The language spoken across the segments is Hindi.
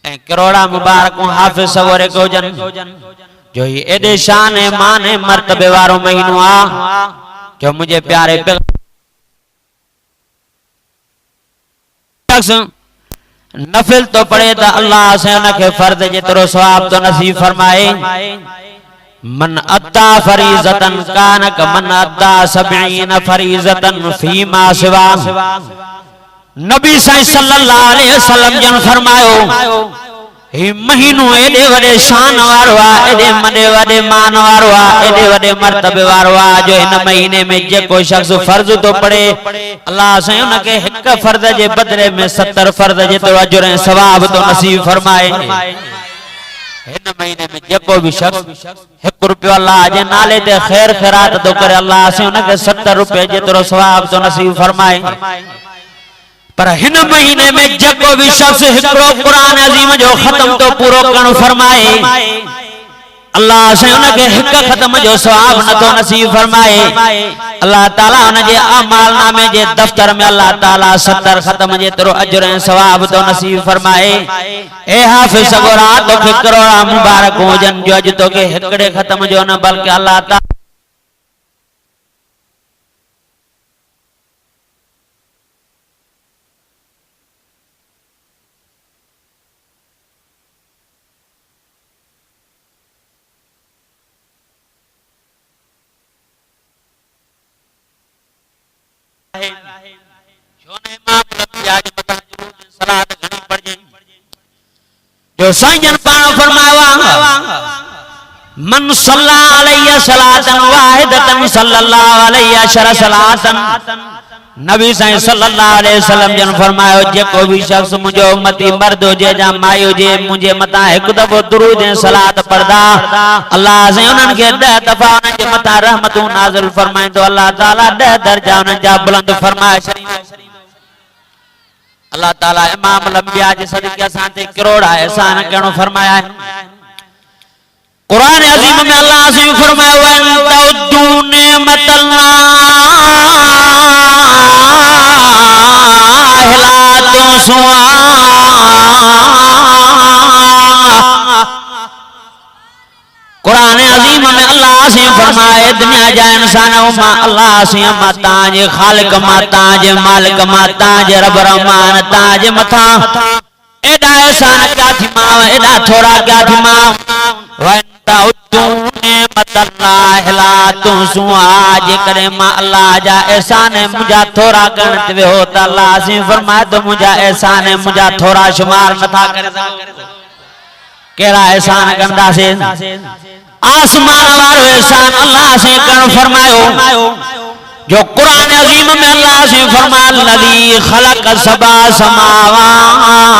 ए करोड़ा मुबारक हाफिज सवरे को जन जो ये एडे शान है मान है मर्तबे वारो महीनो आ जो मुझे प्यारे नफिल तो पढ़े तो अल्लाह से उनके फर्ज जितरो सवाब तो नसीब फरमाए। मन अद्दा फरीज़तन कानक मन अद्दा सबईन फरीज़तन फीमा सिवा। नबी सल्लल्लाहु अलैहि वसल्लम जन फरमायो ही महीनो एडे वडे शान वारो आ, एडे मडे वडे मान वारो आ, एडे वडे मर्तबे वारो आ जो इन महीने में जेको शख्स फर्ज तो पढ़े अल्लाह से उनके एक फर्ज जे बदले में 70 फर्ज जेतरो अजर ऐं सवाब तो नसीब फरमाए। इन महीने में जेको भी शख्स 1 रुपयो अल्लाह जे नाले ते खैर खैरात तो करे अल्लाह से उनके 70 रुपए जेतरो सवाब तो नसीब फरमाए। पर हिन महीने में जेको भी शख्स हिकड़ो कुरान अजीम जो खत्म तो पूरो करण फरमाए अल्लाह से उनके हिक खत्म जो सवाब न तो नसीब फरमाए। अल्लाह ताला उनके अमाल नामे जे दफ्तर में अल्लाह ताला 70 खत्म जेतरो अजर ऐं सवाब तो नसीब फरमाए। ए हाफिज सगोरा तो करोड़ा मुबारक हुजन जो अज तो के हिकड़े खत्म जो न बल्कि अल्लाह ताला जो साईं पाण फरमावा मन सल्ला अलैहि सलातन वाहिदतन सल्लल्लाहु अलैहि अशर सलातन। नबी साईं सल्लल्लाहु अलैहि वसल्लम जन फरमायो जेको भी शख्स मुझो उम्मती मर्द हुजे या माई हुजे मुझे मथा एक दफो दुरूद ऐं सलात पढ़दा अल्लाह से उन्हनि खे 10 दफा उन्हनि जे मथा रहमतूं नाज़िल फरमाईंदो। अल्लाह ताला 10 दर्जा उन्हनि जा बुलंद फरमाए छॾींदो। अल्लाह ताला इमाम लंबिया जे सदके सां ते करोड़ा एहसान करणो फरमाया है। कुरान अजीम में अल्लाह से फरमाया वन तउद्दू नेमतल्लाह ला तुसवा। कुरान अजीम में अल्लाह से फरमाए दुनिया जा इंसान मा अल्लाह से माता जे खालिक माता जे मालिक माता जे रब रहमान ताज मथा एडा एहसान क्या थी मां एडा थोड़ा क्या थी मां वंता उतने मतल्लाह ला तू सुआ जे करे मां अल्लाह जा एहसान मुझा थोड़ा करत वे हो त अल्लाह से फरमाए तो मुझा एहसान मुझा थोड़ा शुमार नथा करे। केड़ा एहसान करदा से आसमान वारो एहसान अल्लाह से करण फरमायो जो कुरान अजीम में अल्लाह से फरमाया लदी खलक सबा समावात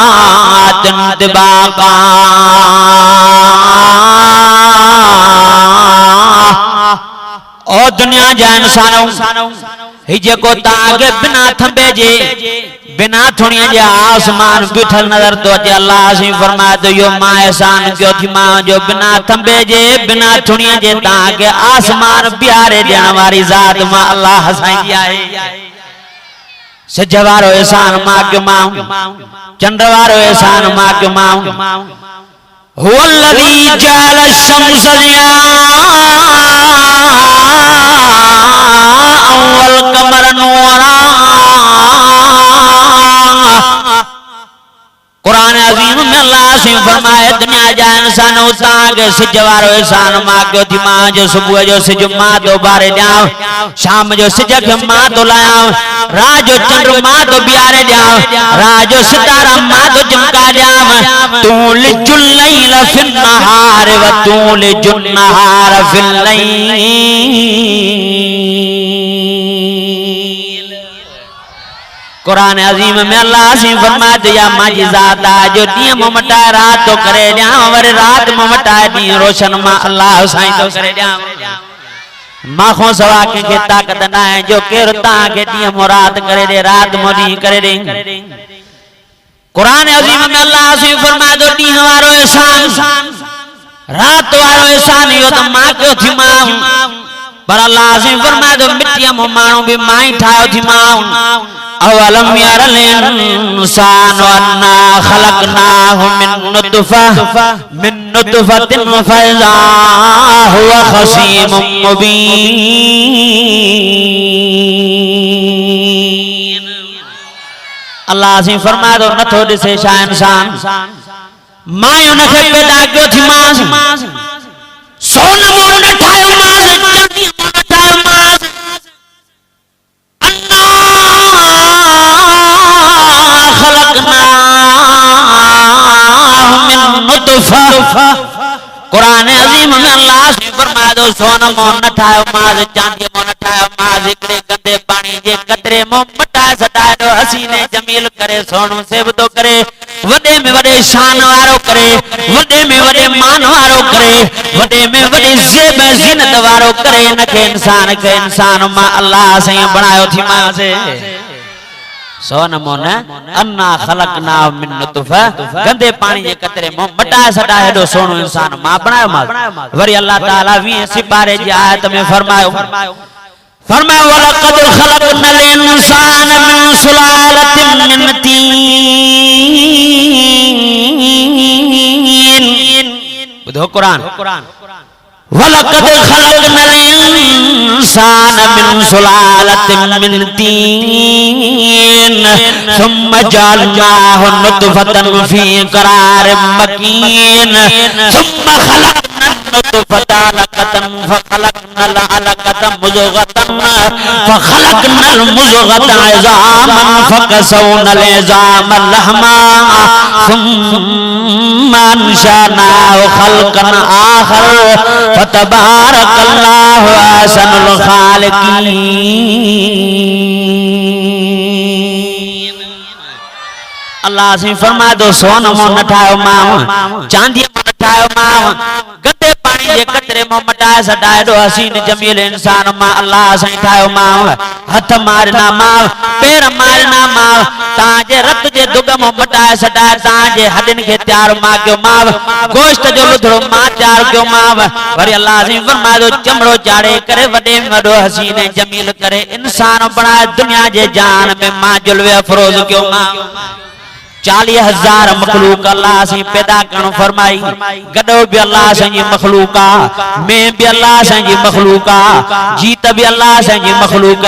तिबाका। ओ दुनिया जा इंसानों ही जेको ताके बिना थंबे जे बिना थुणिया जे आसमान बिठल नजर तो अचे अल्लाह से फरमाया तो यो मां एहसान क्यों थी मां जो बिना थंबे जे बिना थुणिया जे ताके आसमान बिहारे ॾियण वारी ज़ात मां अल्लाह हसाईंदी आहे। सिज वारो एहसान मां कयो मां चंड वारो एहसान मां कयो मां हुवल्लज़ी जअल शम्स वल कमर नूरा। कुरान अजीम में अल्लाह से फरमाए दुनिया जा इंसान ताके सिज वारो एहसान मां कयो थी मां जो सुबह जो सिज मां तो बारे ॾियां शाम जो सिज खे मां तो लायां रात जो चंड मां तो बिहारे ॾियां रात जो सितारा मां तो चमका ॾियां। तू लिजुल लैल फिन नहार व तू लिजुन नहार फिल लैल। कुरान अजीम में अल्लाह से फरमाते या माजी ज़ात जो दी ममटा रात तो करे ॾियां वरी रात ममटा दी रोशन मां अल्लाह साईं तो करे ॾियां। मां खो सवा के ताकत ना है जो केर ता के दी मुराद करे दे रात मोदी करे दे। कुरान अजीम में अल्लाह से फरमाए दो दी वारो एहसान रात वारो एहसान यो तो मां क्यों थी मां पर अल्लाह से फरमाए दो मिट्टी मो मानो भी माई ठायो थी मां अवलम यरल इंसानु अन्ना खलकनाहु मिन नुतफतिन फइज़ा हुवा खसीमुम मुबीन। अल्लाह से फरमाए तो नथो ॾिसे छा इंसान मां उनखे पैदा कयो थी मां सोन मोन न ठाहियो मां चांदी मोन न ठाहियो मां अन्ना खलकनाहु मिन नुतफा। कुरान अजीम में अल्लाह से फरमाए तो सोन मोन न ठाहियो मां चांदी मोन न ठाहियो मां हिकिड़े गंदे पानी जे कतरे मों मटाए सटाए दो हसीने जमील करे सोनो सेवदो करे वडे में वडे शान वारो करे वडे में वडे मान वारो करे वडे में वडे ज़ेब ज़ीनत वारो करे नखे इंसान के इंसान मां अल्लाह से बनायो थी मां से सोन मोन अन्ना खलकना मिन नुतफा गंदे पानी जे कतरे मों मटाए सटाए हेडो सोनो इंसान मां बनायो मां वरी अल्लाह ताला 20 सिपारे जी आयत में फरमायो वलक़द खलक़नल इंसान मिन सुलालतिन मिन तीन। बुधो कुरान वलक़द खलक़नल इंसान मिन सुलालतिन मिन तीन सुम्मा जअलनाहु नुतफतन फी क़रारिन मकीन सुम्मा खलक़ना नुतफता अलक़तन फखलक़नल अलक़ता मुज़ग़तन फखलक़नल मुज़ग़ता इज़ामन फकसौनल इज़ाम लहमा सुम्मा अंशअनाहु खल्क़न आखर फतबारकल्लाहु अहसनुल खालिकीन। अल्लाह से फरमा दो सोन मोन न ठाहियो मां चांदी मोन न ठाहियो मां गंदे पानी जे कतरे मों मटाए सटाए दो हसीन जमील इंसान मां अल्लाह से ठाहियो मां हथ मारना मां पैर मारना मां ताजे रत जे दुग मों मटाए सटाए ताजे हडन के तैयार मां कयो मां गोश्त जो लुधड़ो मां तैयार कयो मां वरी अल्लाह से फरमाए दो चमड़ो चाड़े करे वडे में वडो हसीन जमील करे इंसान बनाए दुनिया जे जान में मां जुल्वे अफरोज कयो मां 40,000 मखलूक अल्लाह से पैदा करण फरमाई गडो भी अल्लाह से जी मखलूका में भी अल्लाह से जी मखलूका जीत भी अल्लाह से जी मखलूक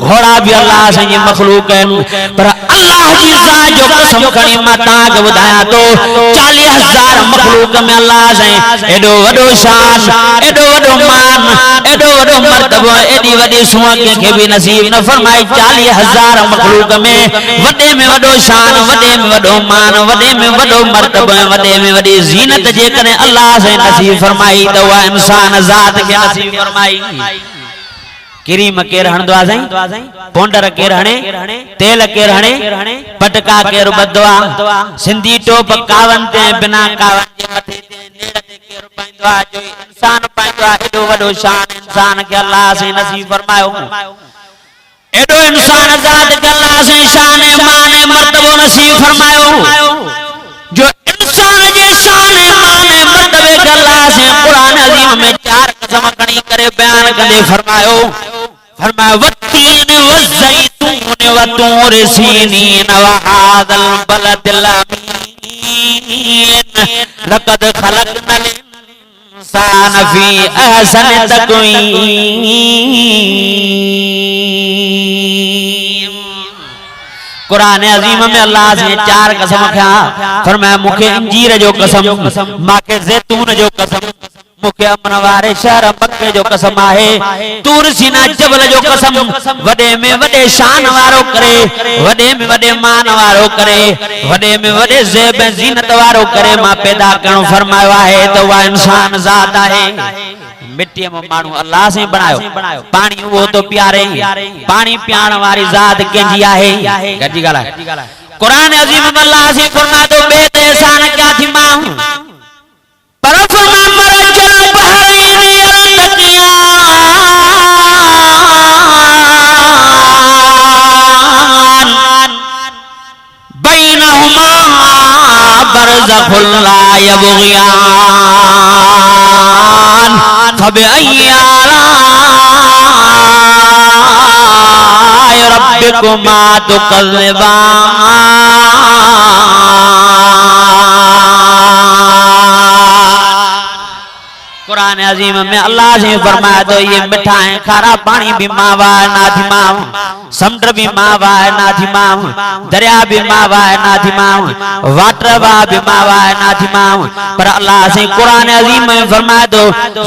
घोड़ा भी अल्लाह से जी मखलूक पर अल्लाह जी ज़ात जो कसम खणी माता के बुधाया तो 40,000 मखलूक में अल्लाह से एडो वडो शान एडो वडो मान एडो वडो मर्तबो एडी वडी सुहाग के भी नसीब न फरमाई 40,000 मखलूक में वडे में वडो शान वडे में वडो मान वडे में वडो मर्तबो वडे में वडी जीनत जे कने अल्लाह से नसीब फरमाई तो वह इंसान ज़ात के नसीब फरमाई। किरीम केर हणदो आ साईं पोंडर केर हणे तेल केर हणे पटका केर बदवा सिंधी टोप कावन ते बिना कावन जे मथे ते नेड़ ते केर पाइंदो आ जो इंसान पाइंदो आ एडो वडो शान इंसान के अल्लाह से नसीब फरमायो एडो इंसान ज़ात के अल्लाह से शान मान मर्तबो नसीब फरमायो जो इंसान जे शान मान मर्तबे के अल्लाह से कुरान अजीम में 4 कसम खणी करे बयान कंदे फरमायो वत्तीन वज़ैतून वतूर सीनीन वहादल बलदिल अमीन लक़द खलक़नल इंसान फी अहसन तक़वीम। कुरान अजीम में अल्लाह से 4 कसम खा फरमाया मुखे अंजीर जो कसम माके जैतून जो कसम मुखे अमन वारे शहर मक्के जो कसम आहे तूर सीना जबल जो कसम वडे में वडे शान वारो करे वडे में वडे मान वारो करे वडे में वडे ज़ेब ज़ीनत वारो करे मां पैदा करणो फरमायो आहे तो वह इंसान ज़ात आहे। मिट्टी में मानू अल्लाह से बनायो पानी वो तो प्यारे पानी पियाण वाली ज़ात केंजी आहे गजी गाला कुरान अजीम में अल्लाह से फरमा दो बेत एहसान क्या थी मां पर फरमा मरजल बहरीन यल्तकियान बैनहुमा बरज़खुल ला यबगियान। फबिअय्यि आलाइ रब्बिकुमा तुकज़्ज़िबान। कुरान अजीम में अल्लाह से फरमाया तो ये मिठा है, खारा पानी भी मावा है नाधिमाम, समुद्र भी मावा है नाधिमाम, दरिया भी मावा है नाधिमाम, वाटरवा भी मावा है नाधिमाम। पर अल्लाह से कुरान अजीम में फरमाया तो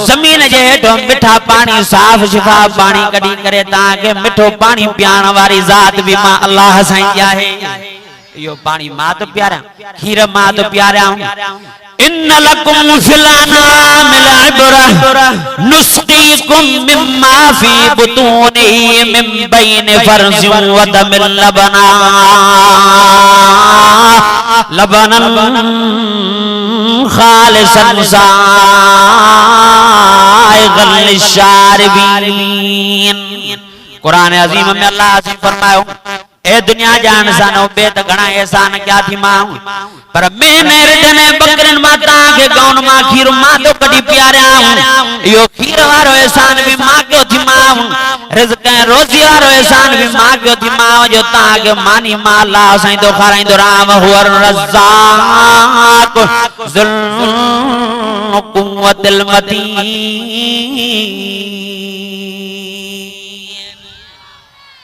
जमीन जे हेठों मिठा पानी साफ शिफाफ पानी कढी करे ताके मिठो पानी पियाण वारी ज़ात भी मां अल्लाह साईं आहे। यो पानी मां तो प्यारा, खीर मां तो प्यारा। इन्न लकुम फिल अनामिल इब्रा नुस्कीकुम मिम्मा फी बुतूनिही मिन बैनि फर्जिन व दमिन लबनन खालिसन साइगन लिशारिबीन। कुरान अजीम में अल्लाह से फरमायो ए दुनिया जान सानो बे त घणा एहसान क्या थी मां, पर मैं मेरे जने बकरन माता के गौन मां खीर मां तो कडी प्यारा यो खीर वारो एहसान भी मां के थी मां, रिज़्क़ रोज़ी वारो एहसान भी मां के थी मां जो ता के मानी मां अल्लाह साईं तो खाराई तो राम हुवर रज़्ज़ाक़ ज़ुल कुव्वतिल मतीन।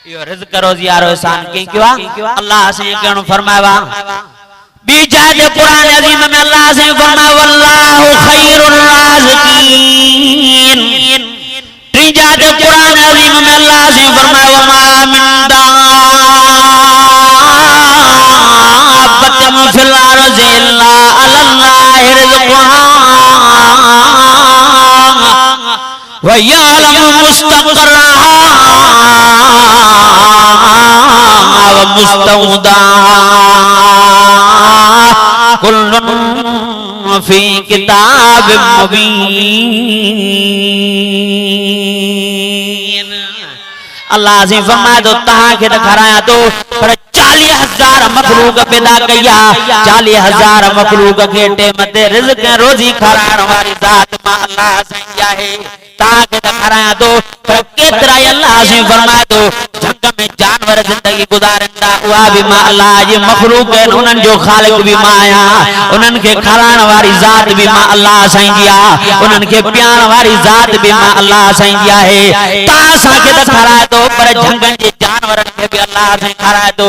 यो रिज़्क़ रोज़ी वारो एहसान के क्यों अल्लाह से कहनो फरमाया बीजा दे कुरान अजीम में अल्लाह से फरमाया वल्लाहु खैरुर राज़िकीन। तीजा दे कुरान अजीम में अल्लाह से फरमाया वमा मिन दाब्बतिन फिल अर्ज़ि इल्ला अल्लाहि रिज़्क़ुहा व यअलमु मुस्तक़र्रहा व मुस्तौदा कुल्लुन फी किताबिम मुबीन। अल्लाह से फरमाया तो तहां के खराया तो पर 40,000 मखलूक पैदा कया, 40,000 मखलूक के टेम ते रिज़्क़ रोज़ी खराण वारी ज़ात मां अल्लाह साईं आहे। ताके खराया तो पर केतरा अल्लाह से फरमाया तो जंग में जानवर जिंदगी गुजारंदा उहा भी मां अल्लाह जी मखलूक है, उनन जो खालिक भी मां आया, उनन के खराण वारी ज़ात भी मां अल्लाह साईं जी आ, उनन के प्याण वारी ज़ात भी मां अल्लाह साईं जी आहे। ता साके त खराया तो पर जंगन जे जानवरन के भी अल्लाह साईं खराया तो,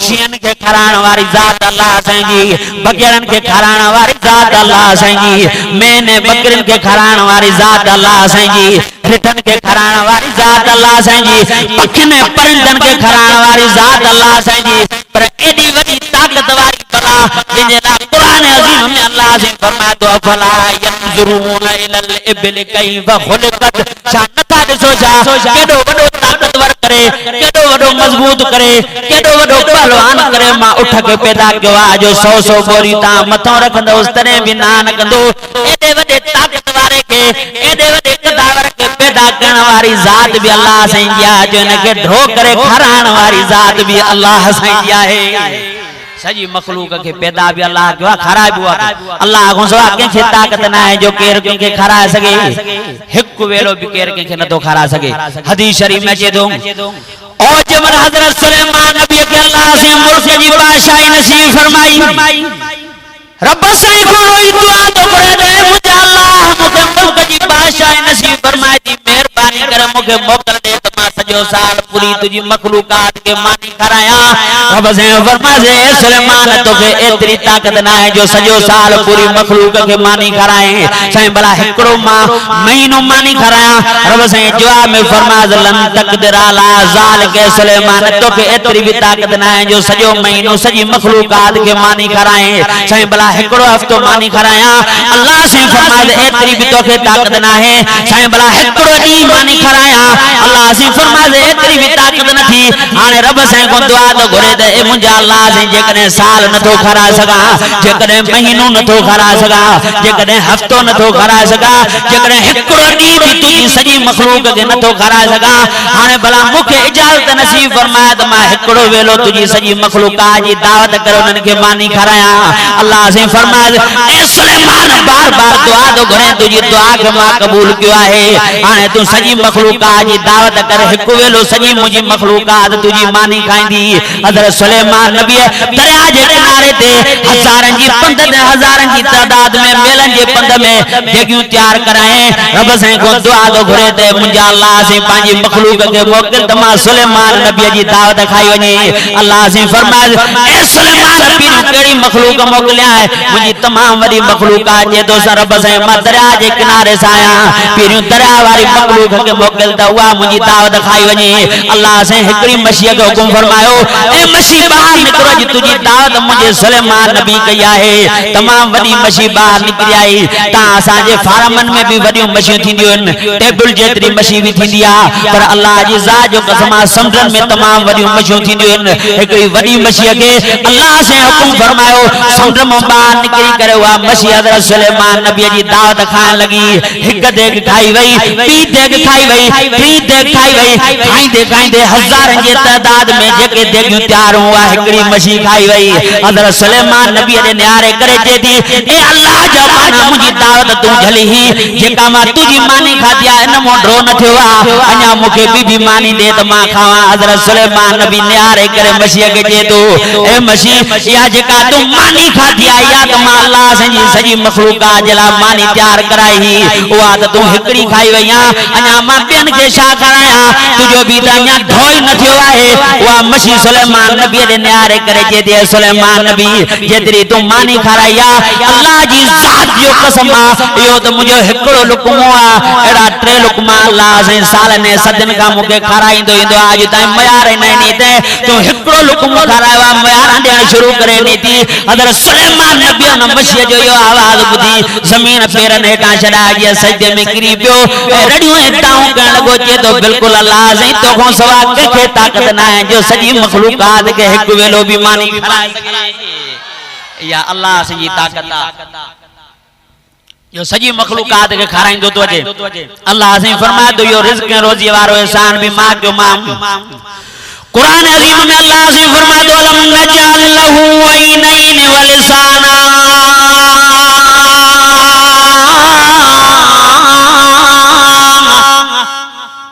शीयन के खराण वारी ज़ात अल्लाह साईं जी, बकरन के खराण वारी ज़ात अल्लाह साईं जी, मैंने बकरन के खराण वारी ज़ात अल्लाह साईं जी, रिठन के खराण वारी ज़ात अल्लाह साईं जी, पखिन परिंदन के खराण वारी ज़ात अल्लाह साईं जी। पर एडी वडी ताकत वारी बला जिने ला कुरान अजीम में अल्लाह से फरमाया तो अफला यंजुरून इलल इबिल कैफ खुलिकत। शानता दिसो जा केडो वडो ताकतवर करे, केडो वडो मजबूत करे, केडो वडो पहलवान करे मां उठ के पैदा कयो आ जो 100 बोरी ता मथो रखंदो उस तने भी ना न कंदो। एडे वडे ताकत वारे के, एडे वडे कदावर के पैदा करण वारी ज़ात भी अल्लाह साईं जी आहे, जो इनके ढो करे खराण वारी ज़ात भी अल्लाह साईं जी आहे। सजी मखलूक के पैदा भी अल्लाह के खराब हुआ अल्लाह को सवा के ताकत ना है जो केर के खरा सके, हिक वेलो भी केर के न तो खरा सके। हदीस शरीफ में जे दो ओ जब हजरत सुलेमान नबी के अल्लाह से मुल्क की बादशाही नसीब फरमाई, रब साईं को दुआ तो करे दे मुझे अल्लाह मुझे मुल्क की बादशाही नसीब फरमाई दी, मेहरबानी कर मुझे मोकल दे तो मां सजो साल पूरी तुझी मखलूकात के मानी कराया। रब साईं फरमाए सुलेमान तो के एतरी ताकत ना है जो सजो साल पूरी मखलूक के मानी कराए। साईं भला हिकड़ो मां महीनो मानी कराया। रब साईं जवाब में फरमाए लन तकदर अला ज़ाल के सुलेमान तो के एतरी भी ताकत ना है जो सजो महीनो सजी मखलूकात के मानी कराए। साईं भला हिकड़ो हफ्तो मानी कराया। अल्लाह से फरमाए एतरी भी तो के ताकत ना है। साईं भला हिकड़ो दी मानी कराया। अल्लाह से फरमाए एतरी भी ताकत न थी। हाने रब साईं को दुआ तो घुरे दे ए मुंजा अल्लाह से जेकने साल न तो खरा सका, जेकने महीनो न तो खरा सका, जेकने हफ्तो न तो खरा सका, जेकने हिकड़ो दी भी तुझी सजी मखलूक के न तो खरा सका। हाने भला मुखे इजाजत नसीब फरमाए त मां हिकड़ो वेलो तुझी सजी मखलूका जी दावत करो उनन के मानी कराया। अल्लाह से फरमाए ए सुलेमान बार-बार दुआ तो घुरे तुझी दुआ के मां कबूल कियो आहे। हाने तू सजी मखलूका जी दावत कर हिक हिक वेलो सजी मुजी मखलूकात तुजी मानी खाईंदी हज़रत सुलेमान नबी दरिया जे किनारे ते हज़ारन जी पंध ते हज़ारन जी तादाद में मेलन जे पंध में जगियूं तैयार कराए रब से को दुआ दो घुरे ते मुंजा अल्लाह से पांजी मखलूक के मोकल तमा सुलेमान नबी जी दावत खाई वने अल्लाह से फरमाए ए सुलेमान नबी केड़ी मखलूक मोकलिया है मुजी तमाम वडी मखलूकात जे तो रब से मां दरिया जे किनारे साया पीरियों दरिया वाली मखलूक के मोकल ता हुआ मुजी दावत खाई वने अल्लाह से हिकड़ी मसीह के हुकुम फरमायो ए मसीह बाहर निकरो जी तुजी दावत मुझे सुलेमान नबी कया है तमाम वडी मसीह बाहर निकल आई ता असा जे फारमन में भी वडी मसीह थींदियों टेबल जेतरी मसीह भी थींदिया पर अल्लाह जी ज़ात जो कसम समुंडन में तमाम वडी मसीह थींदियों हिकड़ी वडी मसीह के अल्लाह से हुकुम फरमायो समुंड में बाहर निकली करे हुआ मसीह हज़रत सुलेमान नबी जी दावत खान लगी हिक देग खाई वई पी देग खाई वई टी देग खाई वई खाईंदे खाईंदे हज़ारन जे तादाद में जेके देगियूं तैयार हुआ हिकड़ी मसीह खाई वई हज़रत सुलेमान नबी दे न्यारे करे जे थी ए अल्लाह जा माना मुजी दावत तू झली ही जेका मां तुजी मानी खादिया इन मो ड्रो न थियो आ अना मुके बीबी मानी दे त मां खावा हज़रत सुलेमान नबी न्यारे करे मसीह के जे तो ए मसीह या जेका तू मानी खादिया या त मां अल्लाह सजी सजी मखलूकात जला मानी तैयार कराई ही वा त तू हिकड़ी खाई वया अना मां बेन के शा कराया तुजो भी त अना ढोई न थियो आहे वा मसीह सुलेमान नबी दे न्यारे करे जे दे सुलेमान नबी जेतरी तू मानी खाराया अल्लाह जी ज़ात जो कसम यो तो मुझे हिकड़ो लुकमो आ एड़ा टे लुकमा अल्लाह से साल ने सदन का मुके खाराइंदो इंदो आज ताई मयार नहीं ते तू हिकड़ो लुकमो खारावा मयार देण शुरू करे नीति हज़रत सुलेमान नबी न मसीह जो यो आवाज बुधी जमीन पेरन हेठा छड़ा जे सजदे में गिरी पियो रडियो ताऊ करण लगो जे तो बिल्कुल अल्लाह से तो को सवा के ताकत ना है जो सजी मखलूकात के हिक वेलो भी मानी खाए सके या अल्लाह से जी ताकत जो सजी मखलूकात के खाराइंदो तो अजे अल्लाह से फरमाए दो यो रिज़्क़ रोजी वारो एहसान भी मां क्यों मां कुरान अजीम में अल्लाह से फरमाए दो लम नजअल लहू ऐनैन व लिसाना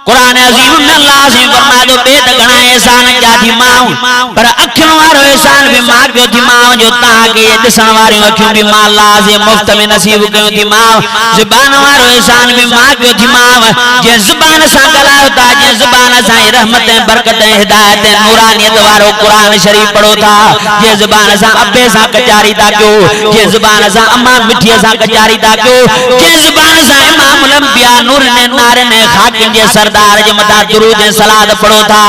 कुरान अजीम में अल्लाह से फरमाए दो बेद घणा एहसान क्या थी मां पर अखियों वारो एहसान भी मां क्यों थी मां जो ता के दिसण वारी अखियों भी मां अल्लाह से मुफ्त में नसीब क्यों थी मां जुबान वारो एहसान भी मां क्यों थी मां जे जुबान सा गलायो ता जे जुबान सा रहमत बरकत हिदायत नूरानियत वारो कुरान शरीफ पढ़ो था जे जुबान सा अब्बे सा कचारी ता क्यों जे जुबान सा अम्मा मिठी सा कचारी ता क्यों जे जुबान सा इमाम अम्बिया नूर ने नारे ने खाकिन जे सरदार जे मथा दुरूद सलात पढ़ो था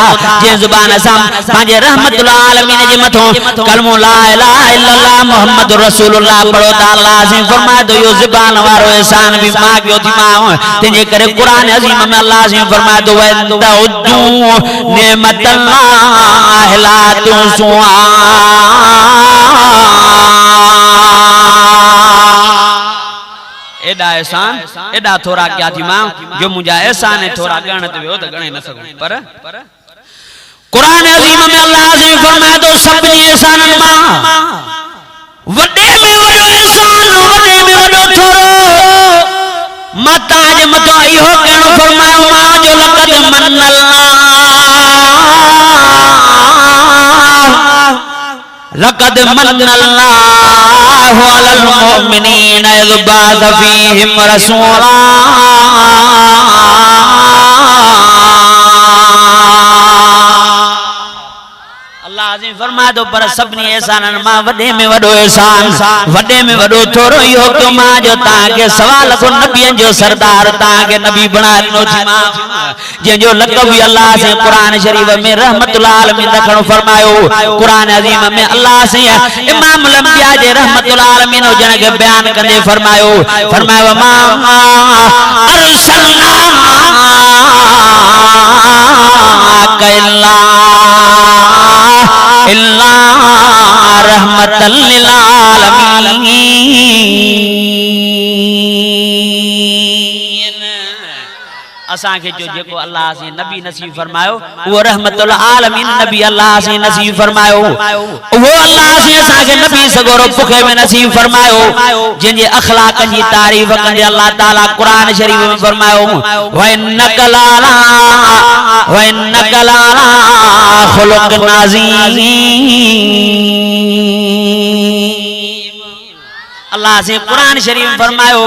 जे जुबान सा पांजे रहमतुल आलमीन जे मथो कलमो ला इलाहा इल्लल्लाह मुहम्मदुर रसूलुल्लाह पढ़ो था अल्लाह से फरमाए दो यो जुबान वारो एहसान भी मां क्यों थी मां तेजे करे कुरान अजीम में अल्लाह से फरमाए दो वंदा उद्दू नेमतल्लाह ला तुसुआ एडा एहसान एडा थोड़ा क्या थी मां जो मुझा एहसान है थोड़ा गण ते हो तो गणे न सकूं पर कुरान अजीम में अल्लाह से फरमाए दो सब एहसान मां वडे में वडो एहसान वडे में वडो थोरो मताज मतो इहो कहणो फरमायो मां जो लक़द लक़द मन्नल्लाहु अलल मुमिनीन इज़ बअस फीहिम रसूला अल्लाह अज़ीम फरमा दो पर सबनी एहसानन मां वडे में वडो एहसान वडे में वडो थोरो यो तो मां जो ता के सवाल को नबियन जो सरदार ता के नबी बना नो थी मां जे जो लक़ब अल्लाह से कुरान शरीफ में रहमतुल आलमीन रखणो फरमायो कुरान अजीम में अल्लाह से इमाम अम्बिया जे रहमतुल आलमीन जन के बयान कंदे फरमायो मा अरसलना इल्ला रहमतल लिल आलमीन असा के जो जेको अल्लाह से नबी नसीब फरमायो वो रहमतुल आलमीन नबी अल्लाह से नसीब फरमायो वो अल्लाह से असा के नबी सगोरो पुखे में नसीब फरमायो जिनजे अखलाक जी तारीफ कंदे अल्लाह ताला कुरान शरीफ में फरमायो व इन्नका लाला खुलुक नाज़ीम अल्लाह से कुरान शरीफ फरमायो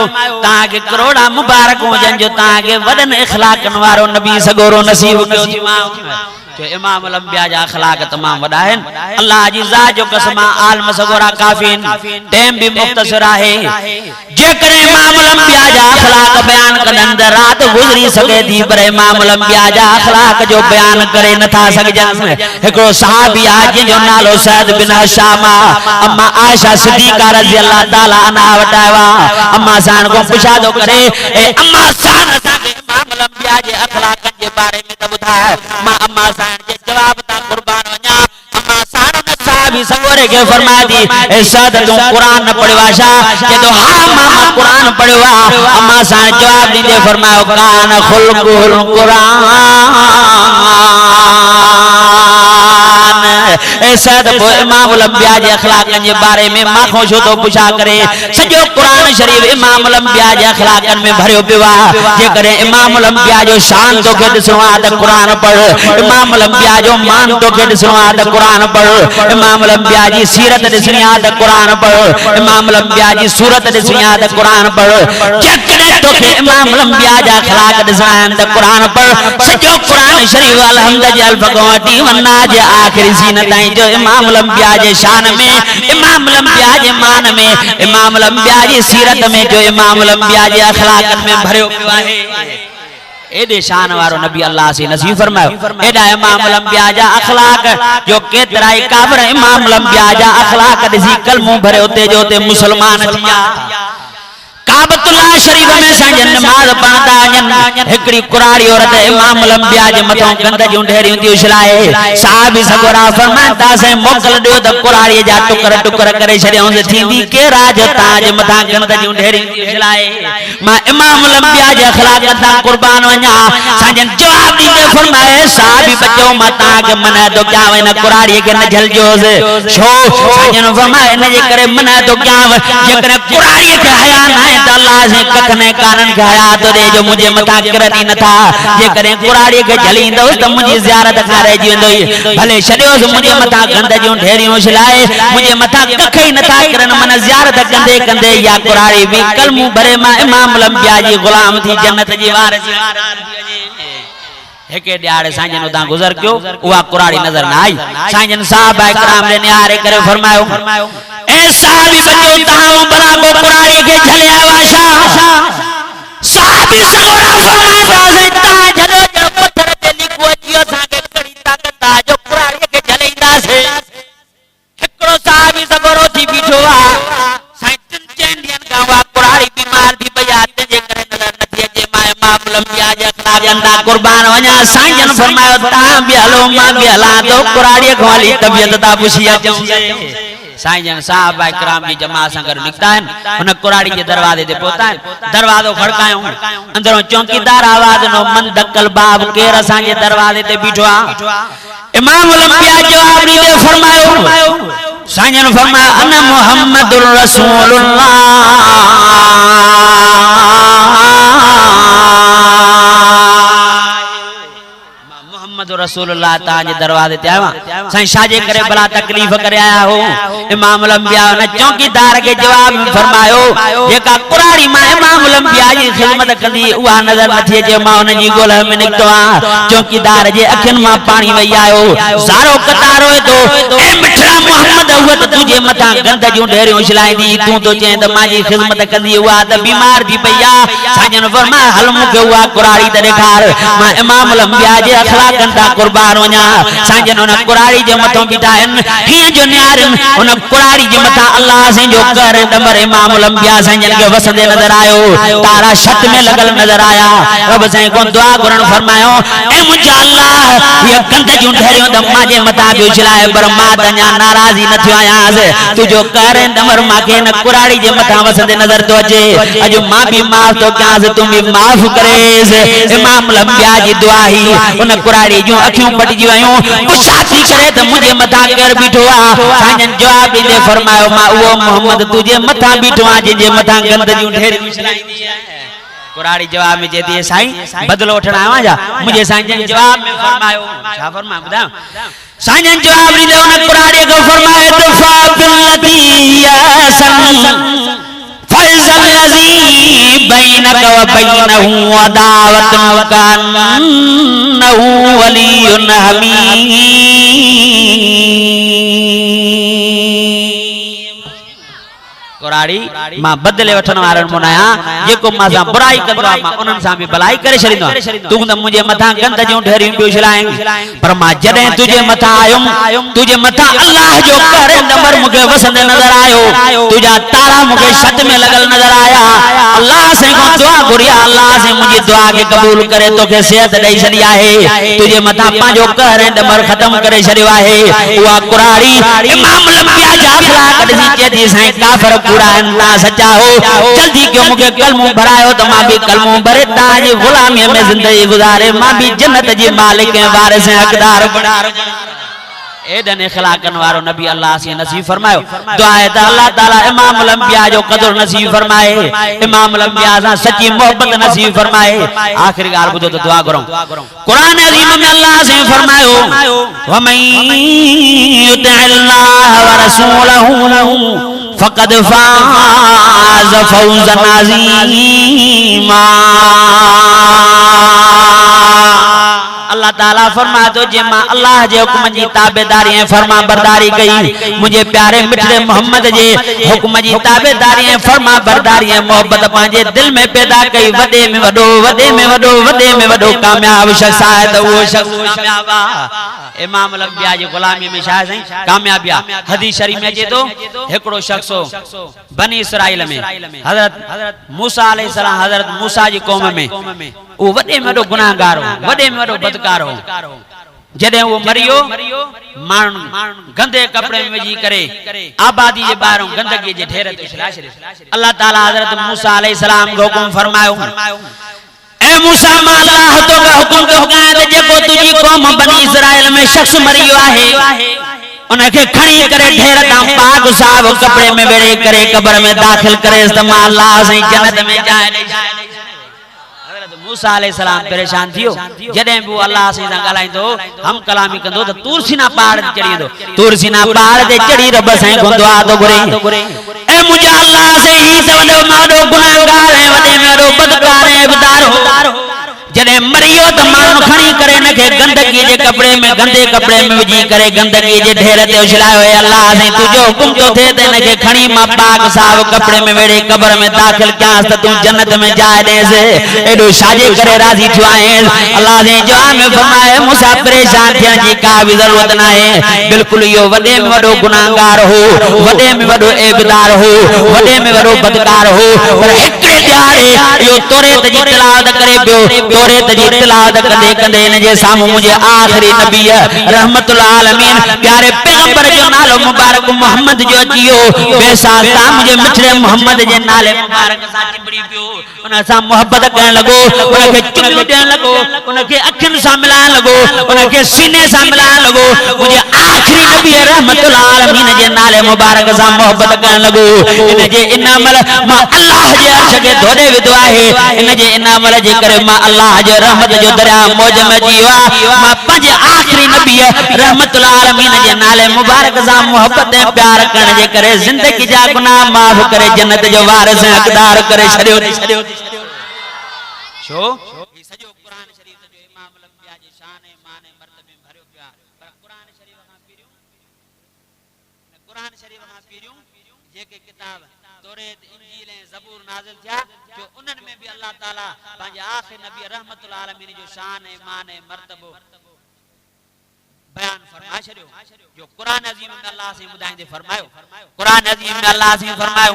ताके करोड़ा मुबारक हो जन जो ताके वडन इखलाक वारो नबी सगोरो नसीब कयो थी जो इमाम अलंबिया जा अखलाक तमाम वडा है अल्लाह जी जात जो कसम आलम सगोरा काफिन टाइम भी मुख्तसर है जे करे इमाम अलंबिया जा अखलाक बयान कदन त रात गुजरी सके थी पर इमाम अलंबिया जा अखलाक जो बयान करे न था सजन एकरो सहाबी आज जो नालो सैद बिन हशामा अम्मा आयशा सिद्दीका रजी अल्लाह ताला अन्हा वटावा अम्मा सान को पुछा दो करे ए अम्मा सान के इमाम अलंबिया जे अखलाक के बारे में त बुधाए मां अम्मा सान जे जवाब ता कुर्बान वना अम्मा सान ने साहबी सगोरे के फरमा दी ए सद तू कुरान न पढ़वाशा के तो हां मामा कुरान पढ़वा अम्मा सान जवाब दी दे फरमायो कान खुलकुल कुरान सद इमाम अलंबिया जे अखलाकन जे बारे में माखो छो तो पुछा करे सजो कुरान शरीफ इमाम अलंबिया जे अखलाकन में भरियो पिवा जे करे इमाम अलंबिया जो शान तो के दिसणो आ त कुरान पढ़ इमाम अलंबिया जो मान तो के दिसणो आ त कुरान पढ़ इमाम अलंबिया जी सीरत दिसणी आ त कुरान पढ़ इमाम अलंबिया जी सूरत दिसणी आ त कुरान पढ़ जे करे तो के इमाम अलंबिया जा अखलाक दिसणा आहिन त कुरान पढ़ सजो कुरान शरीफ अलहमद जे अल्फगोटी वन्ना जे आखिरी सीन ताई जो इमाम अलंबिया जे शान में इमाम अलंबिया जे मान में इमाम अलंबिया जी सीरत में जो इमाम अलंबिया जे अखलाकन में भरियो पियो आहे एडे शान वारो नबी अल्लाह से नसीब फरमायो एडा इमाम अलंबिया जा अखलाक जो केतराई काबर इमाम अलंबिया जा अखलाक दिसी कलमो भरे होते जो ते मुसलमान थिया काबतुल्लाह शरीफ में संजन नमाज पढ़ता जन एकड़ी कुराड़ी औरत इमाम अलंबिया जे मथों गंद जूं ढेरियूं थी उछलाए साहबी सगोरा फरमाता से मोकल दियो त कुराड़ी जा टुकर टुकर करे छड़ियों से थींदी के राज ताज मथा गंद जूं ढेरियूं थी उछलाए मां इमाम अलंबिया जे अखलाक ता कुर्बान वना संजन जवाब दीते फरमाए साहबी बच्चो मता के मना तो क्या वे न कुराड़ी के न झल जोस छो संजन फरमाए न जे करे मना तो क्या जे करे कुराड़ी के हया ना अल्लाह से कखने कारण के हयात दे जो मुझे मथा करती न था जे करे कुराड़ी के जलींदो त मुझे जियारत करे जींदो भले छडियो मुझे मथा गंद जूं ढेरियूं छलाए मुझे मथा कखई न था करन मन जियारत कंदे कंदे या कुराड़ी भी कलमू भरे मां इमाम अलंबिया जी गुलाम थी जन्नत जी वारिस हेके ड्याड़े साईं उदा गुजर क्यों उहा कुराड़ी नजर ना आई साईं साहब इकराम ने निहारे करे फरमायो ए साहबी बच्चो ताऊ बराबर कुराड़ी के झले आवाशा साहबी सगोरा फरमाता से ता झलो जड़ पत्थर ते लिखो जियो साके कड़ी ताकत जो कुराड़ी के झलेंदा से एकरो साहबी सगोरो थी बीठो आ साईं तिन चैन ॾींहंनि खां उहा कुराड़ी बीमार थी पई आहे तंहिंजे करे नज़र नथी अचे मां इमाम अलंबिया जे अखलाक अंदा कुर्बान वञा साईं जन फरमायो तव्हां बि हलो मां बि हलां थो कुराड़ीअ खां हली तबियत था पुछी अचूं साईं जन साहब इकराम जी जमात सां गॾु निकिता आहिनि हुन कुराड़ी जे दरवाजे ते पहुता आहिनि दरवाज़ो खड़कायूं अंदरों चौकीदार आवाज़ नो मन दकल बाब केर असांजे दरवाजे ते बीठो आहे इमाम अलंबिया जवाब ॾींदे फरमायो साईं जन फरमायो अना मुहम्मदुर रसूलुल्लाह मोहम्मद रसूलुल्लाह ताजे दरवाजे ते आवा साईं शाजे करे भला तकलीफ करे आया हो इमाम अलंबिया ने चौकीदार के जवाब में फरमायो जेका कुराड़ी मां इमाम अलंबिया जी खिदमत कंदी उहा नजर नथी अचे मां उन जी गोल में निकतो आ चौकीदार जे अखिन मां पानी वई आयो सारो कतार होए तो ए मिठड़ा मोहम्मद हुआ त तुझे मथा गंद जूं ढेरियूं छलाईंदी तू तो चए त मां जी खिदमत कंदी उहा त बीमार थी पई आ साईं फरमाया हल मूंखे उहा कुराड़ी त ॾेखार मां इमाम अलंबिया जे अखलाकन ता कुर्बान वञा साईं उन कुराड़ी जे मथों बिठाइन हीअं जो न्यारन उन कुराड़ी जे मथा अल्लाह साईं जो कर दमर इमामुल अंबिया साईं के वसंदे नजर आयो तारा छत में लगल नजर आया रब साईं को दुआ घुरण फरमायो ए मुंहिंजा अल्लाह ये गंद जूं ढेरियूं त मां जे मथा बि उछलाए पर मां त अञा नाराज़ी न थियो आहियां तुंहिंजो कर दमर मांखे हिन कुराड़ी जे मथा वसंदे नजर तो अचे अॼु मां बि माफ़ तो कयांसि तूं बि माफ़ करेसि इमामुल अंबिया जी दुआ ही उन कुराड़ी जूं अखियूं पटिजी वयूं गुस्सा थी करे त मुंहिंजे मथा केर बीठो आहे साईं जवाब ॾींदे फरमायो मां उहो मोहम्मद तुंहिंजे मथा बीठो आहियां जंहिंजे मथा गंद जूं ढेरियूं उछलाईंदी आहे कुराड़ी जवाब में चेती है साईं बदलो वठण आयो आहियां मुंहिंजे साईं जन जवाब में फरमायो छा फरमायो ॿुधायो साईं जन जवाब ॾींदे उन कुराड़ी खे फरमायो तफा बिल्लती यासन फैज़ल लज़ी बैनक व बैनहु अदावतुन कान्नहु वलियुन हमीम कुराड़ी मां बदले वठण वारन मुनाया जेको मां सां बुराई कंदो आ मां उन्हनि सां बि भलाई करे छॾींदो तूं त मुंहिंजे मथां गंद जूं ढेरियूं पियो छलाएं पर मां जॾहिं तुंहिंजे मथां आयुमि तुंहिंजे मथां अल्लाह जो कर नंबर मूंखे वसंदे नज़र आयो तुंहिंजा तारा मूंखे छत में लॻल नज़र आया अल्लाह से को दुआ घुरी अल्लाह से मुंहिंजी दुआ खे क़बूल करे तोखे सिहत ॾेई छॾी आहे तुंहिंजे मथां पंहिंजो कर नंबर ख़त्म करे छॾियो आहे उहा कुराड़ी इमाम लंबिया जा अखलाक ॾिसी चए साईं काफ़र पूरा अल्लाह सच्चा हो जल्दी क्यों मुझे कलमो भरायो तो मां भी कलमो भरे ताजी गुलामी में जिंदगी गुजारे मां भी जन्नत जी मालिक है वारिस हकदार बना एदन इखलाकन वारो नबी अल्लाह से नसीब फरमायो दुआ है अल्लाह ताला इमाम अंबिया जो कदर नसीब फरमाए इमाम अंबिया सा सच्ची मोहब्बत नसीब फरमाए आखिरी गाल बुझो तो दुआ करो कुरान अजीम में अल्लाह से फरमायो व मन युतिल्लाह व रसूलहु फकद फाज़ फौज़न अज़ीमा अल्लाह ताला फरमाए तो जे मां अल्लाह जे हुक्म जी ताबेदारी ऐं फरमा बरदारी कई मुझे प्यारे मिठड़े मोहम्मद जे हुक्म जी ताबेदारी ऐं फरमा बरदारी ऐं मोहब्बत पंहिंजे दिल में पैदा कई वडे में वडो कामयाब शख्स आहे त उहो शख्स कामयाब आहे इमाम अंबिया जी गुलामी में छा साईं कामयाबी आहे हदीस शरीफ में अचे तो हिकड़ो शख्स हो बनी इसराइल में हजरत मूसा अलैहिस्सलाम हजरत मूसा जी कौम में वो वडे में वडो गुनाहगार हो वडे में वडो बदकार हो जॾहिं वो मरियो माण्हू गंदे कपड़े में विझी करे आबादी जे ॿाहिरों गंदगी जे ढेर ते उछलाए छॾियो अल्लाह ताला हजरत मूसा अलैहिस्सलाम खे हुकुम फरमायो ए मूसा मां अल्लाह तो का हुकुम कयो त जेको तुंहिंजी कौम बनी इसराइल में शख्स मरियो आहे उनके खणी करे ढेर तां पाक साहब कपड़े में वेड़े करे कब्र में दाखिल करे त मां अल्लाह से जन्नत में जाए मूसा अलैहिस्सलाम परेशान थियो जॾहिं भी अल्लाह से ॻाल्हाईंदो हम कलामी कंदो त तूर सीना पहाड़ ते चढ़ी वेंदो तूर सीना पहाड़ ते चढ़ी रब साईं को दुआ तो घुरे ए मुंहिंजा अल्लाह से ही त वॾो माडो गुनाहगार है वॾे में वॾो बदकार है इबदार हो जॾहिं मरियो त माण्हू खणी करे इनखे गंदगी जे कपड़े में गंदे कपड़े में विझी करे गंदगी जे ढेर ते उछलायो है अल्लाह साईं तुंहिंजो हुकुम तो थे त इनखे खणी मां पाक साहब कपड़े में वेड़े कब्र में दाखिल कयांसि त तूं जन्नत में जाए ॾेसि एॾो छाजे करे राज़ी थियो आहीं अल्लाह साईं जवाब में फरमाए मूंसां परेशान थियण जी का बि ज़रूरत न आहे बिल्कुलु इहो वॾे में वॾो गुनाहगार हो वॾे में वॾो इबदार हो वॾे में वॾो बदकार हो पर हिकिड़े ॾियारे इहो तौरेत जी तिलावत करे पियो तौरेत जी तिलावत कंदे कंदे इन जे साम्हूं मुंहिंजे आख़िरी नबी रहमतुल आलमीन प्यारे पैगंबर जो नालो मुबारक मोहम्मद जो अची वियो बेसाता मुंहिंजे मिठड़े मोहम्मद जे नाले मुबारक सां चिंबड़ी पियो उन सां मोहब्बत करण लॻो उनखे चुमियूं ॾियण लॻो उनखे अखियुनि सां मिलाइण लॻो उनखे सीने सां मिलाइण लॻो मुंहिंजे आख़िरी नबी रहमतुल आलमीन जे नाले मुबारक सां मोहब्बत करण लॻो इन जे इनामल मां अल्लाह जे अर्श खे धोड़े विधो आहे इन जे इनामल जे करे मां अल्लाह जो रहमत जो दरिया मौज में अची वियो आहे मां पंहिंजे आख़िरी नबी रहमतुल आलमीन जे नाले मुबारक सां मोहब्बत ऐं प्यार करण जे करे ज़िंदगी जा गुनाह माफ़ करे जन्नत जो वारिस हक़दार करे छॾियो छो ही सॼो क़ुरान शरीफ़ जो इमाम अंबिया जी शान ऐं मान ऐं मर्तबे में भरियो पियो आहे पर क़ुरान शरीफ़ खां पहिरियों क़ुरान शरीफ़ खां पहिरियों जेके किताब तौरेत इंजील ऐं ज़बूर नाज़िल थिया जो उन्हनि में भी अल्लाह ताला पंहिंजे आख़िरी नबी रहमतुल आलमीन जो शान ऐं मान ऐं मर्तबो फरमा छड़ियो जो कुरान अजीम में अल्लाह से बुधाइंदे फरमायो कुरान अजीम में अल्लाह से फरमायो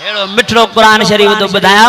हेड़ो मिठड़ो कुरान शरीफ तो बुधाया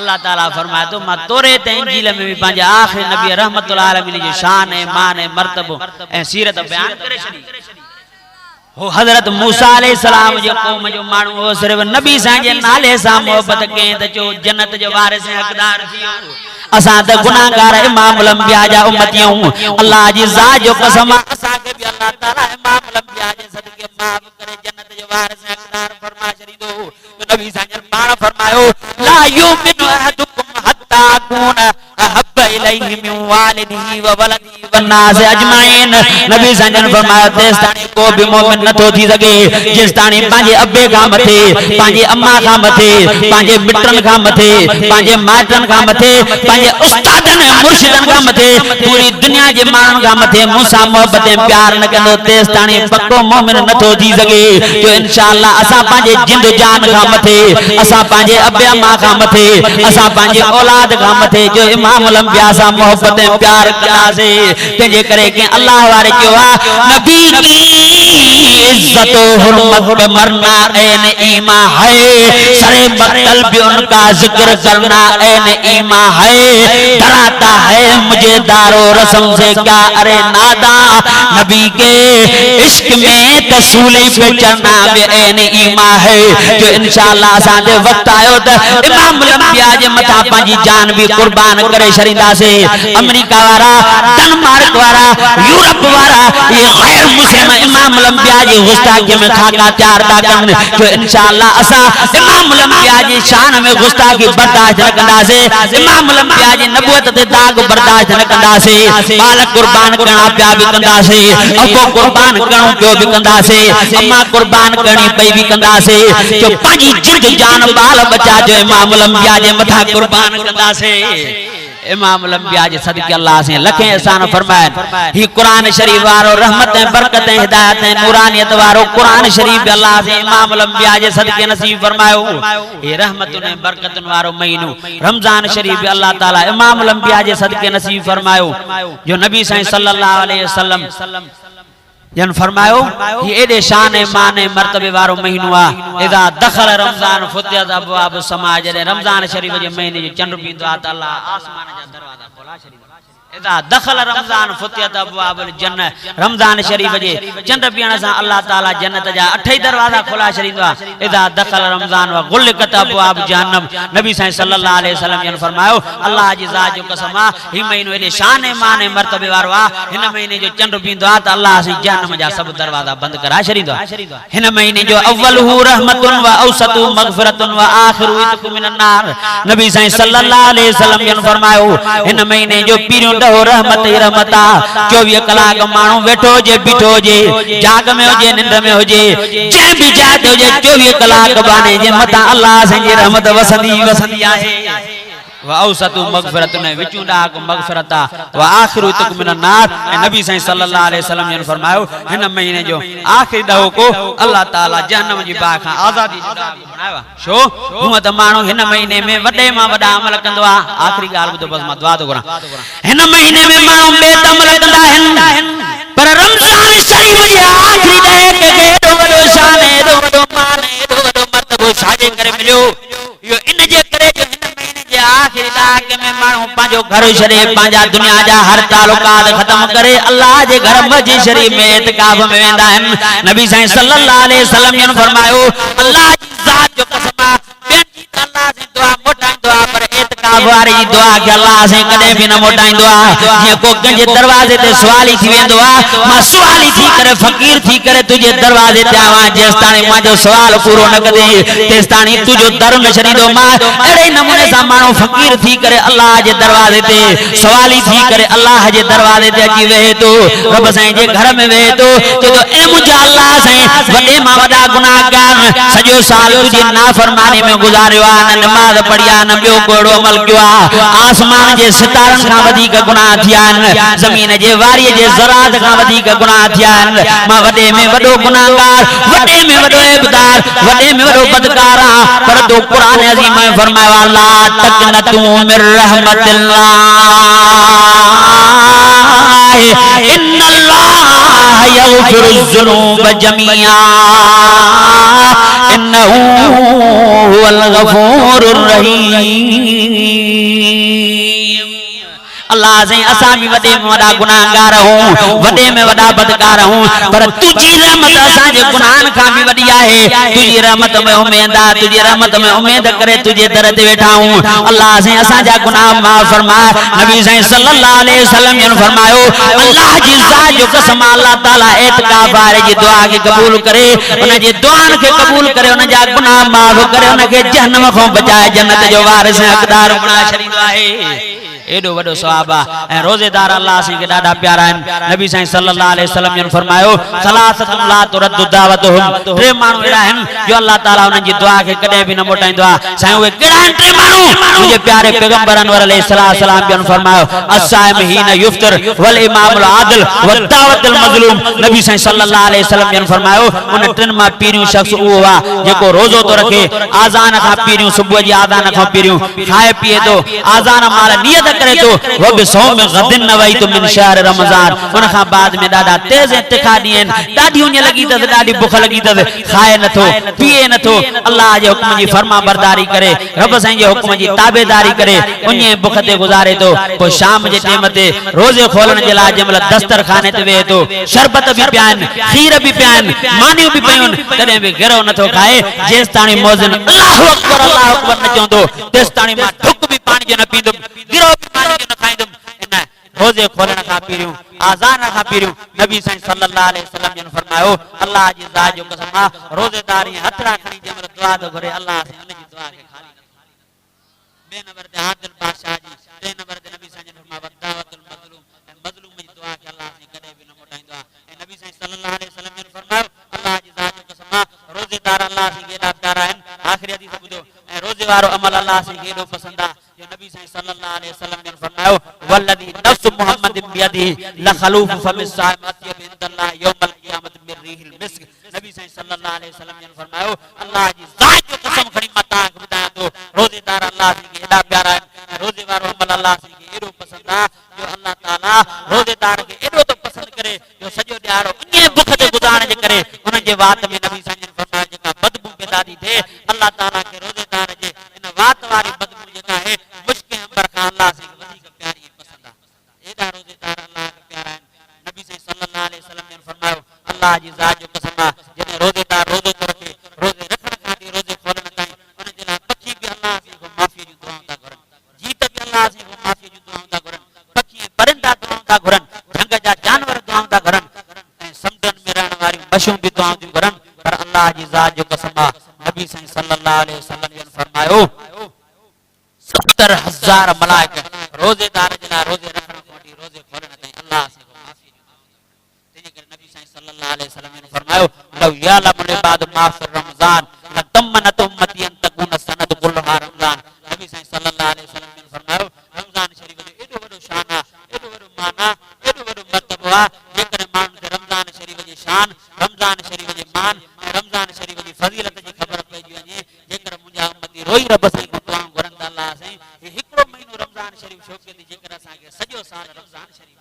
अल्लाह ताला फरमाए तो मां तोरे ते इंजील में भी पंहिंजे आखिरी नबी रहमतुल आलमीन जी शान ऐं मान ऐं मर्तबो ऐं सीरत बयान करे छड़ी हो हजरत मूसा अलैहिस्सलाम जो कौम जो माण्हू हो सिर्फ नबी साईं जे नाले सां मोहब्बत कयईं त जो जन्नत जो वारिस ऐं हक़दार थियो असां त गुनाहगार इमाम लंबिया जा उम्मतियूं अल्लाह जी ज़ात जो कसम असां के भी अल्लाह ताला इमाम लंबिया जे सदके माफ करे जन्नत जो वारिस ऐं हक़दार फरमा छड़ींदो तो नबी साईं पाण फरमायो ला युमिनु अहदुकुम हत्ता अकूना अहब्ब इलैहि मिन वालिदिही व वलदिही व नास अजमाइन नबी साईं फरमायो तेस ताणी को भी मोमिन न थो थी सके जिस ताणी पंहिंजे अब्बे खां मथे पंहिंजे अम्मा खां मथे पंहिंजे मिटनि खां मथे पंहिंजे माइटनि खां मथे पंहिंजे उस्तादनि ऐं मुर्शिदनि खां मथे पूरी दुनिया जे माण्हुनि खां मथे मूंसां मोहब्बत ऐं प्यार न कंदो तेस ताणी पक्को मोमिन नथो थी सके जो इंशाअल्लाह असां पंहिंजे जिंद जान खां मथे असां पंहिंजे अब्बे अम्मा खां मथे असां पंहिंजे औलाद खां मथे जो इमाम लंबिया सां मोहब्बत ऐं प्यार कंदासीं तंहिंजे करे कि अल्लाह वारे चयो आहे नबी की इज्जत हुर्मत पे मरना ऐन ईमान है सरे बकल भी उनका जिक्र करना ऐन ईमान है डराता है मुझे दारो रस्म से क्या अरे नादा नबी के इश्क में तसूले पे चढ़ना भी ऐन ईमान है जो इंशाअल्लाह असांजे वक्त आयो त इमाम लंबिया जे मथा पंहिंजी जान भी कुर्बान करे छड़ींदासीं अमेरिका वारा डेनमार्क वारा यूरोप वारा ये गैर मुस्लिम इमाम लंबिया जी गुस्ताखी में खाका तैयार था कन जो इंशाअल्लाह असा इमाम लंबिया जी शान में गुस्ताखी बर्दाश्त न कंदासीं इमाम लंबिया जी नबूवत ते दाग बर्दाश्त न कंदासीं बाल कुर्बान करणा पिया भी कंदासीं अबो कुर्बान करणो पियो भी कंदासीं अम्मा कुर्बान करणी पई भी कंदासीं जो पंहिंजी जिंद जान बाल बचा जो इमाम लंबिया जे मथा कुर्बान कंदासीं इमाम लंबिया जे सदके अल्लाह से लखे एहसान फरमाए ही कुरान शरीफ वारो रहमत बरकत हिदायत नूरानियत वारो कुरान शरीफ अल्लाह से इमाम लंबिया जे सदके नसीब फरमायो ये रहमत ने बरकत वारो महीनो रमजान शरीफ अल्लाह ताला इमाम लंबिया जे सदके नसीब फरमायो जो नबी साईं सल्लल्लाहु अलैहि वसल्लम जन फरमायो ये एडे शान मान मर्तबे वारो महीनो आ इदा दखल रमजान फुतियत अबवाब समाज ने रमजान शरीफ जे महीने जो चंद्र पींदो आ त अल्लाह आसमान जा दरवाजा खोला छड़ी इदा दखल रमजान फुतियत अबवाब जन्नत रमजान शरीफ जे चंद्र पीण से अल्लाह ताला जन्नत जा 8 दरवाजा खोला छड़ींदो आ इदा दखल रमजान व गुलकत अबवाब जहन्नम नबी साईं सल्लल्लाहु अलैहि वसल्लम जन फरमायो अल्लाह जी ज़ात जो कसम आ ही महीनो एडे शान मान मर्तबे वारो आ हिन महीने जो चंद्र पींदो आ त अल्लाह से जहन्नम जा सब दरवाजा बंद करा छड़ींदो हिन महीने जो अव्वलहु रहमतुन व औसतु मगफिरतुन व आखिरु इतकु मिनन नार नबी साईं सल्लल्लाहु अलैहि वसल्लम जन फरमायो हिन महीने जो पीरियों हो रहमत ही रहमता 24 कलाक मानू बैठो जे बिठो जे जाग में हो जे निंद में हो जे जे भी जात हो जे 24 कलाक बाने जे मता अल्लाह से जी रहमत वसंदी आहे व औसतु मगफिरत ने विचूंडा को मगफिरता व आखिरु तक मिन नार नबी साईं सल्लल्लाहु अलैहि वसल्लम ने फरमायो हिन महीने जो आखिरी दहो को अल्लाह ताला जहन्नम जी बाह का आजादी बनावा छो हुआ त मानो हिन महीने में वडे मां वडा अमल कंदो आ आखिरी गाल तो बस मां दुआ तो करा हिन महीने में मानो बेत अमल कंदा हन पर रमजान शरीफ जे आखिरी दहे के केडो वडो शान एडो वडो मान एडो वडो मर्तबो साजे करे मिलियो यो इन जे करे जो आखिरी दाग में मानू पांजो घर शरीफ पांजा दुनिया जा हर ताल्लुकात खत्म करे अल्लाह जे घर मस्जिद शरीफ में इतिकाफ में वेंदा हन नबी साईं सल्लल्लाहु अलैहि वसल्लम ने फरमायो अल्लाह जी ज़ात जो कसम बेन जी अल्लाह से दुआ मोटाई दुआ पर एतकाफवारी जी दुआ के अल्लाह से कदे भी न मोटाइंदो आ जे को गंज दरवाजे ते सवाली थी वेंदो आ मां सवाली थी करे फकीर थी करे तुझे दरवाजे ते आवा जेस्ताणी माजो सवाल पूरो न कदे तेस्ताणी तुझो दर न छड़ींदो मां एड़े नमूने सा मानो फकीर थी करे अल्लाह जे दरवाजे ते सवाली थी करे अल्लाह जे दरवाजे ते अची वेहे तो रब साईं जे घर में वेहे तो तो ए मुझा अल्लाह साईं वडे मां वडा गुनाहगार सजो साल तुझे नाफरमानी में गुजारियो आ न नमाज पढ़िया न बियो कोड़ो अमल कियो आ आसमान जे सितारन का वधिक गुनाह थिया जमीन जे वारी जे ज़रात का वधिक गुनाह थिया मां वडे में वडो गुनाहगार वडे में वडो इबादत वडे में वडो बदकार पर तो कुरान अजीम में फरमाया अल्लाह तकनतु मिर रहमतिल्लाह इन्नल्लाह यगफिरुज़ ज़ुनूब जमीआ इन्नहु हुवल गफूरुर रहीम अल्लाह से असा भी वडे में वडा गुनाहगार हूं वडे में वडा बदकार हूं पर तुझी रहमत असा जे गुनाहन का भी वडी है तुझी रहमत में उम्मीद आ तुझी रहमत में उम्मीद करे तुझे दर ते बैठा हूं अल्लाह से असा जा गुनाह माफ फरमा नबी सल्लल्लाहु अलैहि वसल्लम ने फरमायो अल्लाह जी जात जो कसम अल्लाह ताला इत्काफ वारे जी दुआ के कबूल करे उन जे दुआन के कबूल करे उन जा गुनाह माफ करे उन के जहन्नम को बचाए जन्नत जो वारिस हकदार बना छड़ींदो आहे एडो वडो सवाब है रोजेदार अल्लाह से के डाडा प्यारा है नबी साईं सल्लल्लाहु अलैहि वसल्लम ने फरमायो सलासतुन ला तुरद्दु दावतुहुम टे मानू एड़ा हैं जो अल्लाह ताला उन जी दुआ के कदे भी न मोटाइंदो आ साईं वे केड़ा हैं टे मानू मुझे प्यारे पैगंबर अनवर अलैहि सलाम ने फरमायो अस्साइम हीन युफ्तर वल इमामुल आदिल व दावतुल मजलूम नबी साईं सल्लल्लाहु अलैहि वसल्लम ने फरमायो उन टिन मा पीरियो शख्स वो वा जेको रोजो तो रखे आजान का पीरियो सुबह जी आजान का पीरियो खाए पिए तो आजान माल नियत करे तो वो भी सौ में गदिन नवाई तो मिन शहर रमजान उन का बाद में दादा तेज इंतखा दियन दादी उन लगी त दादी भूख लगी त खाए न थो पिए न थो अल्लाह जे हुक्म जी फरमा बरदारी करे रब साईं जे हुक्म जी ताबेदारी करे उन भूख ते गुजारे तो को शाम जे टाइम ते रोजे खोलण जे ला जमल दस्तर खाने ते वे तो शरबत भी पियान खीर भी पियान मानियो भी पयुन तने भी घेरो न थो खाए जेस ताणी मौजन अल्लाह अकबर न चोंदो तेस ताणी मा ठुक भी पानी जे न पींदो गिरो पानी के न खाइंदम इन रोजे खोलण का पीरियो आजान का पीरियो नबी साईं सल्लल्लाहु अलैहि वसल्लम ने फरमायो अल्लाह जी जात जो कसम रोजेदार हथरा खणी जमर दुआ तो करे अल्लाह से उन जी दुआ के खाली बे नंबर ते हादिल बादशाह जी ते नंबर ते नबी साईं ने फरमाया दावतुल मजलूम मजलूम जी दुआ के अल्लाह से कदे भी न मोटाइंदो ए नबी साईं सल्लल्लाहु अलैहि वसल्लम ने फरमायो अल्लाह जी जात जो कसम रोजेदार अल्लाह से केड़ा प्यारा है आखिरी हदीस बुझो ए रोजे वारो अमल अल्लाह से केड़ो पसंद आ जो नबी सल्लल्लाहु अलैहि वसल्लम ने फरमायो वल्लदी नफ्स मुहम्मद बियदिही लखलूफ फमिस साइम अतियब इंदल्लाह यौमल क़ियामत मिर रिहिल मिस्क नबी सल्लल्लाहु अलैहि वसल्लम ने फरमायो अल्लाह जी जात जो कसम खड़ी मता बुधाया तो रोजेदार अल्लाह से केड़ा प्यारा है रोजे वारो अमल अल्लाह से केड़ो पसंद आ जो अल्लाह ताला रोजेदार के एडो तो पसंद करे जो सजो ॾियारो इन भूख ते गुजारण जे करे उन जे वात में नबी ने फरमाया जेका बदबू पैदा थी थे अल्लाह ताला के रोजेदार जे इन वात वाली बदबू जेका है मुश्क अंबर का अल्लाह से वधिक प्यारी पसंद आ एडा रोजेदार अल्लाह के प्यारा है नबी सल्लल्लाहु अलैहि वसल्लम ने फरमायो अल्लाह जी जात जो कसम जने रोजेदार रोजे तो रखे रोजे रखण खाती रोजे खोलण ताईं उन जे ला पखी भी अल्लाह से को माफी जी दुआऊं ता करन जीत भी अल्लाह से को माफी जी दुआऊं ता करन पखी परिंदा दुआऊं ता करन जंग जा जानवर दुआऊं ता करन ए समुंदन में रहण वारी मछियूं भी दुआऊं ती करन पर अल्लाह जी जात जो कसम नबी सल्लल्लाहु अलैहि वसल्लम ने फरमायो 70,000 मलाइका रोजेदार जना रोजे रखण कोटी रोजे खोलण ताईं अल्लाह से को माफी तेने करे नबी सल्लल्लाहु अलैहि वसल्लम ने फरमायो लव यालम इबाद माफ रमजान लतमनत उम्मती अन तकुन सनद कुल्लहा रमजान नबी सल्लल्लाहु अलैहि वसल्लम ने फरमायो रमजान शरीफ जो एडो वडो शान आ एडो वडो माना एडो वडो मर्तबो आ जेकर मानू के रमजान शरीफ जी शान रमजान शरीफ जी मान रमजान शरीफ जी फजीलत जी खबर पइजी वने जेकर मुंजा उम्मती रोई रब से दुआ घुरन अल्लाह से हिकड़ो महीनो रमजान शरीफ शौक़े दी जेकर असा के सजो साल रमजान शरीफ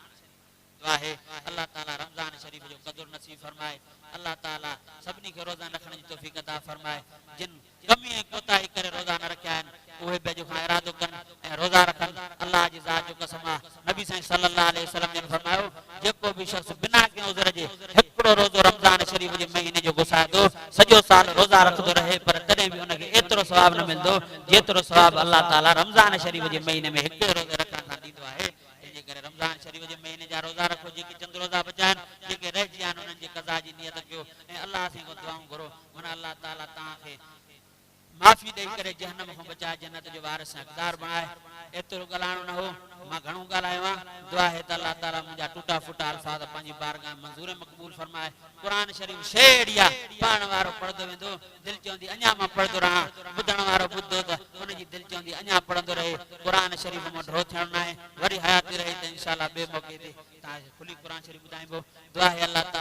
दुआ है अल्लाह ताला रमजान शरीफ जो कदर नसीब फरमाए अल्लाह ताला सबनी के रोजा रखने की तौफीक अता फरमाए जिन कमी कोताही करे रोजा न रखया है ओहे बेजो खा इरादो कन ए रोजा रखन अल्लाह जी जात जो कसम नबी सल्लल्लाहु अलैहि वसल्लम ने फरमायो जेको भी शख्स बिना के उज़र जे हिकड़ो रोजो रमजान शरीफ जे महीने जो गुसाए दो सजो साल रोजा रखदो रहे पर कदे भी उनके एतरो सवाब न मिलंदो जेतिरो सवाब अल्लाह ताला रमज़ान शरीफ़ जे महीने में हिकु रोज़ो रखण सां ॾींदो आहे। तंहिंजे करे रमज़ान शरीफ़ जे महीने जा रोज़ा रखो, जेके चंद रोज़ा बचा आहिनि, जेके रहिजी आहिनि उन्हनि जे क़ज़ा जी नियत कयो ऐं अल्लाह सां दुआऊं घुरो, माना अल्लाह ताला तव्हांखे माफ़ी ॾेई करे जहन्नम खां बचाए जन्नत जो वारिस हक़दार बणाए। एतिरो ॻाल्हाइणो न हो, मां घणो ॻाल्हायो आहे। दुआ है त अल्लाह ताला मुंहिंजा टुटा फुटा अल्फाज़ पंहिंजी बारगाह मंज़ूर मक़बूल फरमाए। क़ुरान शरीफ़ शइ अहिड़ी आहे, पढ़ण वारो पढ़ंदो वेंदो, दिलि चवंदी अञा मां पढ़ंदो रहां, ॿुधण वारो ॿुधंदो त हुनजी दिलि चवंदी अञा पढ़ंदो रहे। क़ुरान शरीफ़ मां ड्रो थियणो न आहे, वरी हयाती रही त इंशाअल्लाह ॿिए मौक़े ते तव्हांखे खुली क़ुरान शरीफ़ ॿुधाइबो। दुआ है अल्लाह ताला